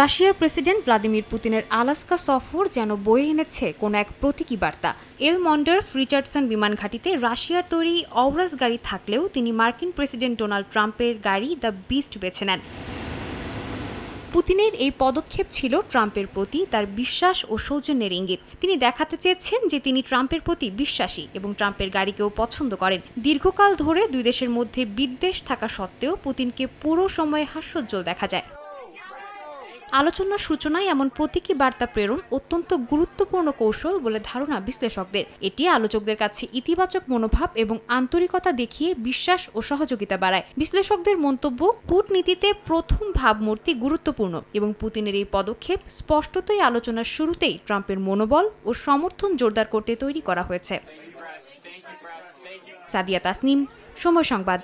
রাশিয়ার president Vladimir পুতিনের Alaska সফর যেন বয়ে এনেছে কোনো এক প্রতীকী বার্তা। এল মন্ডার্ফ রিচার্ডসন বিমান ঘাঁটিতে রাশিয়ার তৈরি অওরাস গাড়ি থাকলেও তিনি মার্কিন প্রেসিডেন্ট ডোনাল্ড ট্রাম্পের গাড়ি দ্য বিস্ট বেছে নেন। পুতিনের এই পদক্ষেপ ছিল ট্রাম্পের প্রতি তার বিশ্বাস ও সৌজন্যের ইঙ্গিত। তিনি দেখাতে চেয়েছেন যে তিনি ট্রাম্পের প্রতি বিশ্বাসী এবং ট্রাম্পের গাড়িকেও পছন্দ করেন। দীর্ঘকাল ধরে দুই দেশের মধ্যে বিদ্বেষ থাকা সত্ত্বেও পুতিনকে পুরো সময় হাস্যোজ্জ্বল দেখা যায়। আলোচনার সূচনায় এমন প্রতীকী বার্তা প্রেরণ অত্যন্ত গুরুত্বপূর্ণ কৌশল বলে ধারণা বিশ্লেষকদের। এটি আলোচকদের কাছে ইতিবাচক মনোভাব এবং আন্তরিকতা দেখিয়ে বিশ্বাস ও সহযোগিতা বাড়ায়। বিশ্লেষকদের মন্তব্য, কূটনীতিতে প্রথম ভাবমূর্তি গুরুত্বপূর্ণ এবং পুতিনের এই পদক্ষেপ স্পষ্টতই আলোচনার শুরুতেই ট্রাম্পের মনোবল ও সমর্থন জোরদার করতে তৈরি করা হয়েছে। সাদিয়া তাসনিম, সময় সংবাদ।